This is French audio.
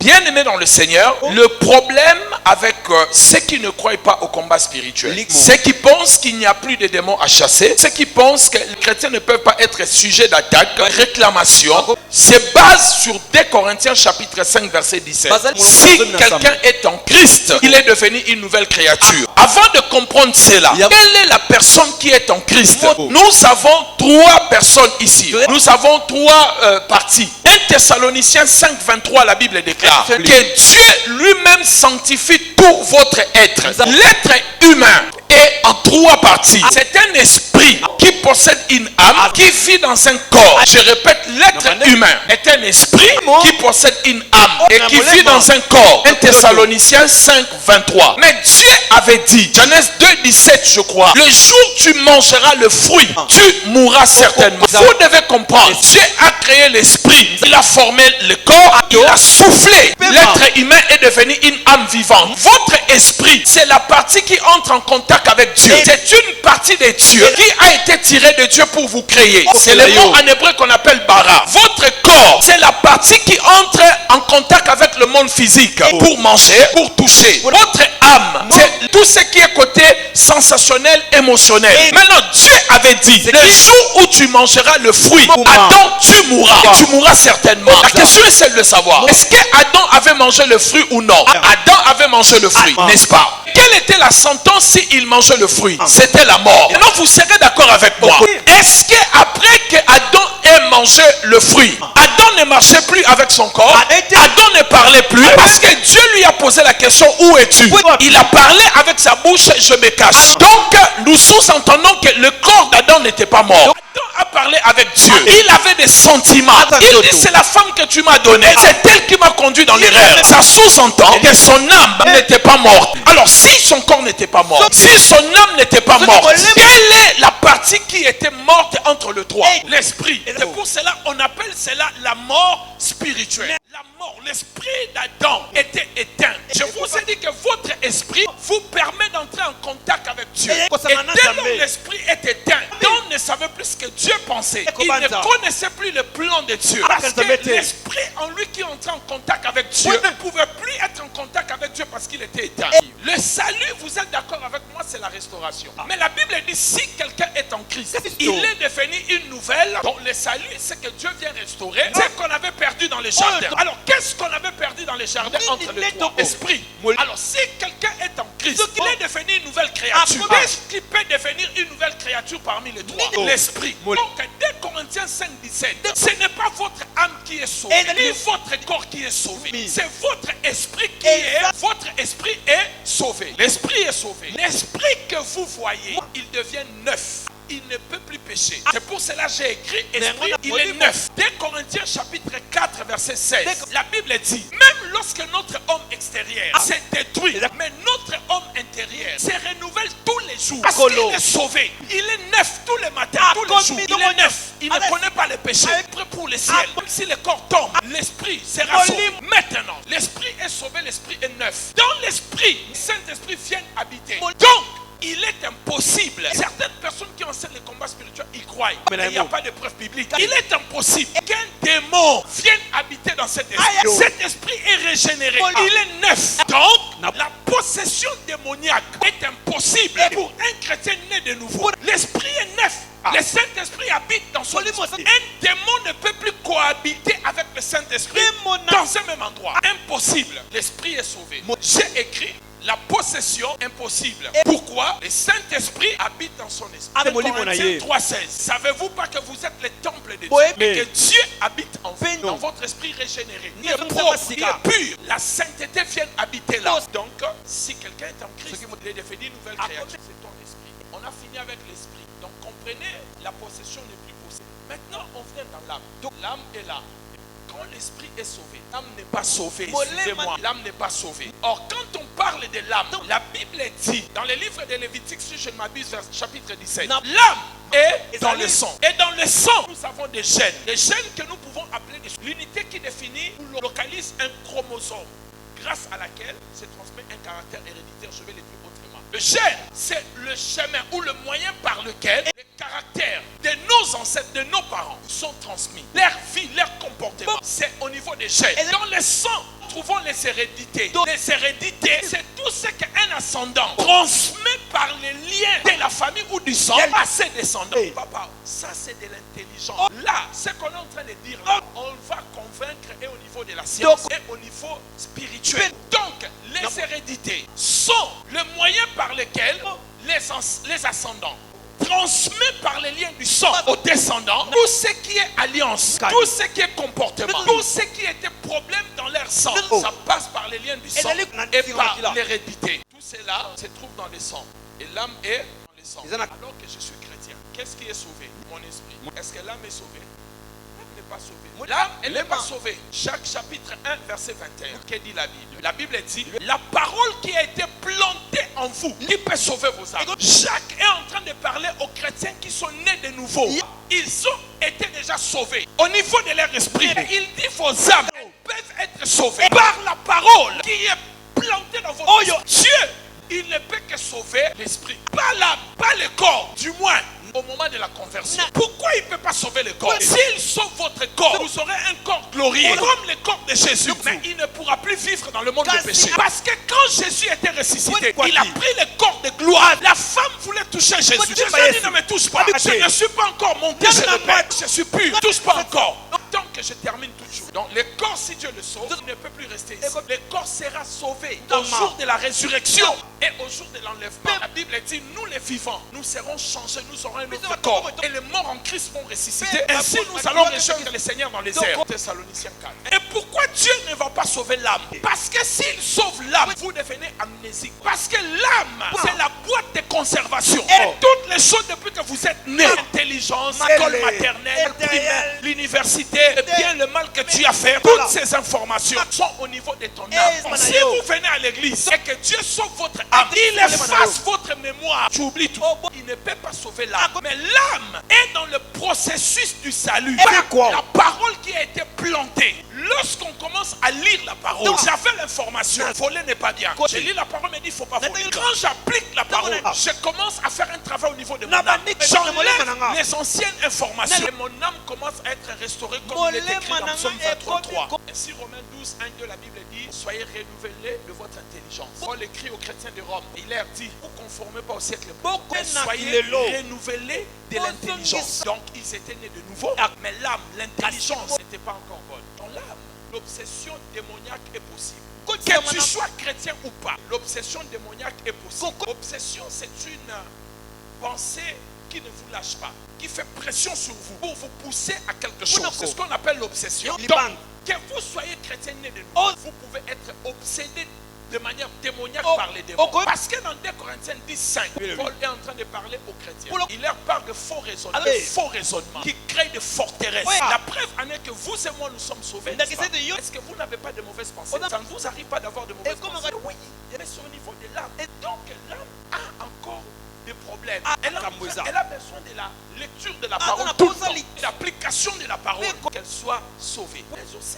Bien aimé dans le Seigneur, le problème avec ceux qui ne croient pas au combat spirituel, ceux qui pensent qu'il n'y a plus de démons à chasser, ceux qui pensent que les chrétiens ne peuvent pas être sujets d'attaque, réclamation, se base sur 2 Corinthiens chapitre 5 verset 17. Si quelqu'un est en Christ, il est devenu une nouvelle créature. Avant de comprendre cela, quelle est la personne qui est en Christ? Nous avons 3 personnes ici. Nous avons 3 parties. 1 Thessaloniciens 5, 23, la Bible déclare que Dieu lui-même sanctifie tout votre être. L'être humain est en 3 parties. C'est un esprit qui possède une âme, qui vit dans un corps. Je répète, l'être humain est un esprit qui possède une âme et qui vit dans un corps. 1 Thessaloniciens 5, 23. Mais Dieu avait dit, Genèse 2, 17 je crois, le jour où tu mangeras le fruit, tu mourras certainement. Vous devez comprendre, Dieu a créé l'esprit, il a formé le corps, il a soufflé. L'être humain est devenu une âme vivante. Votre esprit, c'est la partie qui entre en contact avec Dieu. C'est une partie de Dieu qui a été tirée de Dieu pour vous créer. C'est le mot en hébreu qu'on appelle bara. Votre corps, c'est la partie qui entre en contact avec le monde physique pour manger, pour toucher. Votre âme, c'est tout ce qui est côté sensationnel, émotionnel. Maintenant, Dieu avait dit, le jour où tu mangeras le fruit, Adam, tu mourras. Tu mourras certainement. La question est celle de savoir, est-ce que Adam avait mangé le fruit ou non? Adam avait mangé le fruit, n'est-ce pas? Quelle était la sentence s'il mangeait le fruit? C'était la mort. Maintenant, vous serez d'accord avec moi. Est-ce qu'après que Adam ait mangé le fruit, Adam ne marchait plus avec son corps? Adam ne parlait plus parce que Dieu lui a posé la question, où es-tu? Il a parlé avec sa bouche, je me cache. Donc, nous sous-entendons que le corps d'Adam n'était pas mort. Adam a parlé avec Dieu. Il avait des sentiments. Il dit, c'est la femme que tu m'as donnée. C'est elle qui m'a conduit dans l'erreur. Ça sous-entend que son âme n'était pas morte. Alors, si son corps n'était pas mort, si son âme n'était pas morte, quelle est la partie qui était morte entre les 3? L'esprit. C'est pour cela qu'on appelle cela la mort spirituelle. La mort, l'esprit d'Adam était éteint. Je vous ai dit que votre esprit vous permet d'entrer en contact avec Dieu. Et dès lors l'esprit est éteint, Adam ne savait plus ce que Dieu pensait. Il ne connaissait plus le plan de Dieu. Parce que l'esprit en lui qui entrait en contact avec Dieu ne pouvait plus être en contact avec Dieu parce qu'il était éteint. Le salut, vous êtes d'accord avec moi, c'est la restauration. Mais la Bible dit, si quelqu'un est en Christ, il est devenu une nouvelle. Donc le salut, c'est que Dieu vient restaurer ce qu'on avait perdu dans les jardins. Alors qu'est-ce qu'on avait perdu dans les jardins entre les 3? Esprit. Alors si quelqu'un est en Christ, il est devenu une nouvelle créature. Qu'est-ce qui peut devenir une nouvelle créature parmi les 3? L'esprit. Donc 2 Corinthiens 5, 17, ce n'est pas votre âme qui est sauvée, ni votre corps qui est sauvé. C'est votre esprit qui est. Votre esprit est sauvé. L'esprit est sauvé. L'esprit que vous voyez, il devient neuf. Il ne peut plus pécher. C'est pour cela que j'ai écrit esprit, il est neuf. 2 Corinthiens chapitre 4 verset 16. La Bible dit, même lorsque notre homme extérieur s'est détruit, mais notre homme intérieur se renouvelle tous les jours. Parce qu'il est sauvé. Il est neuf tous les matins, tous les jours. Il est neuf. Il ne connaît pas le péché. Prêt pour le ciel. Même si le corps tombe, l'esprit sera sauvé. Maintenant, l'esprit est sauvé, l'esprit est neuf. Dans l'esprit, le Saint-Esprit vient habiter. Donc, il est impossible. Certaines personnes qui enseignent les combats spirituels, ils croient. Mais il n'y a pas de preuve biblique. Il est impossible qu'un démon vienne habiter dans cet esprit. Cet esprit est régénéré. Il est neuf. Donc, la possession démoniaque est impossible pour un chrétien né de nouveau. L'esprit est neuf. Le Saint-Esprit habite dans son esprit. Un démon ne peut plus cohabiter avec le Saint-Esprit dans un même endroit. Impossible. L'esprit est sauvé. J'ai écrit la possession impossible. Pourquoi? Le Saint-Esprit habite dans son esprit. Corinthiens 3,16. Savez-vous pas que vous êtes le temple de Dieu et que Dieu habite en vous, dans votre esprit régénéré? Il est propre, il est pur. La sainteté vient habiter là. Donc, si quelqu'un est en Christ, il est devenu une nouvelle créature. C'est ton esprit. On a fini avec l'esprit. Donc, comprenez, la possession n'est plus possible. Maintenant, on vient dans l'âme. Donc, l'âme est là. Quand l'esprit est sauvé, l'âme n'est pas sauvée. Excusez-moi, l'âme n'est pas sauvée. Or, quand on parle de l'âme, la Bible dit, dans le livre de Lévitique, si je ne m'abuse, chapitre 17, l'âme est dans le sang. Et dans le sang, nous avons des gènes. Des gènes que nous pouvons appeler des... L'unité qui définit ou localise un chromosome, grâce à laquelle se transmet un caractère héréditaire. Je vais le dire autrement. Le gène, c'est le chemin ou le moyen par lequel les caractères de nos ancêtres, de nos parents sont transmis. Leur vie, leur comportement, c'est au niveau des gènes. Et dans le sang, trouvons les hérédités. Les hérédités, c'est tout ce qu'un ascendant transmet par les liens de la famille ou du sang à ses descendants. Papa, ça c'est de l'intelligence. Là, ce qu'on est en train de dire, là, on va convaincre et au niveau de la science et au niveau spirituel. Donc, les hérédités sont le moyen par lequel les ascendants transmet par les liens du sang aux descendants tout ce qui est alliance, tout ce qui est comportement, tout ce qui était problème dans leur sang. Ça passe par les liens du sang et par l'hérédité. Tout cela se trouve dans le sang. Et l'âme est dans le sang. Alors que je suis chrétien, qu'est-ce qui est sauvé? Mon esprit. Est-ce que l'âme est sauvée? L'âme n'est pas sauvée. L'âme, elle n'est pas sauvée. Chaque chapitre 1, verset 21. Que dit la Bible? La Bible dit, la parole qui a été plantée en vous, qui peut sauver vos âmes. Jacques est en train de parler aux chrétiens qui sont nés de nouveau. Ils ont été déjà sauvés au niveau de leur esprit. Il dit, vos âmes peuvent être sauvées par la parole qui est plantée dans votre esprit. Dieu, il ne peut que sauver l'esprit, pas l'âme, pas le corps, du moins au moment de la conversion. Pourquoi il ne peut pas sauver le corps? S'il sauve votre corps, vous aurez un corps glorieux comme le corps de Jésus. Mais il ne pourra plus vivre dans le monde du péché. Parce que quand Jésus était ressuscité, il a pris le corps de gloire. La femme voulait toucher Jésus. Jésus dit, ne me touche pas. Je ne suis pas encore monté chez le Père. Je suis pur. Ne touche pas encore. Tant que je termine toujours. Donc le corps, si Dieu le sauve, il ne peut plus rester ici. Le corps sera sauvé au jour de la résurrection et au jour de l'enlèvement. La Bible dit, nous les vivants, nous serons changés, nous aurons un autre corps. Et les morts en Christ vont ressusciter. Ainsi, nous allons rejoindre le Seigneur dans les airs. Thessaloniciens 4. Et pourquoi Dieu ne va pas sauver l'âme? Parce que s'il sauve l'âme, vous devenez amnésique. Parce que l'âme, c'est la boîte de conservation. Et toutes les choses depuis que vous êtes né, l'intelligence, l'école maternelle, primaire, l'université, le bien, le mal que tu as fait, toutes ces informations sont au niveau de ton âme. Si vous venez à l'église et que Dieu sauve votre âme, il efface votre mémoire, tu oublies tout. Il ne peut pas sauver l'âme. Mais l'âme est dans le processus du salut. La parole qui a été plantée. Lorsqu'on commence à lire la parole, j'avais l'information. Voler n'est pas bien. Je lis la parole, mais il ne faut pas voler. Quand j'applique la parole, je commence à faire un travail au niveau de mon âme. J'enlève les anciennes informations. Et mon âme commence à être restaurée comme il est écrit dans Psaume 23. Ainsi, Romains 12, 1, 2, la Bible dit, soyez renouvelés de votre intelligence. Paul écrit aux chrétiens de Rome. Il leur dit, vous ne conformez pas au siècle, mais soyez renouvelés de l'intelligence. Donc, ils étaient nés de nouveau, mais l'âme, l'intelligence n'était pas encore bonne. Dans l'âme, l'obsession démoniaque est possible. Que tu sois chrétien ou pas, l'obsession démoniaque est possible. L'obsession, c'est une pensée qui ne vous lâche pas, qui fait pression sur vous pour vous pousser à quelque chose. C'est ce qu'on appelle l'obsession. Donc, que vous soyez chrétien né de nouveau, vous pouvez être obsédé de manière démoniaque par les démons. Parce que dans 2 Corinthiens 10:5, Paul est en train de parler aux chrétiens. Il leur parle de faux raisonnements, qui créent des forteresses. La preuve en est que vous et moi nous sommes sauvés. Est-ce que vous n'avez pas de mauvaises pensées? Ça ne vous arrive pas d'avoir de mauvaises pensées? Oui, mais c'est au niveau de l'âme. Et donc l'âme a encore des problèmes. Elle a besoin de la lecture de la parole, tout le temps, l'application de la parole, qu'elle soit sauvée. Mais aussi,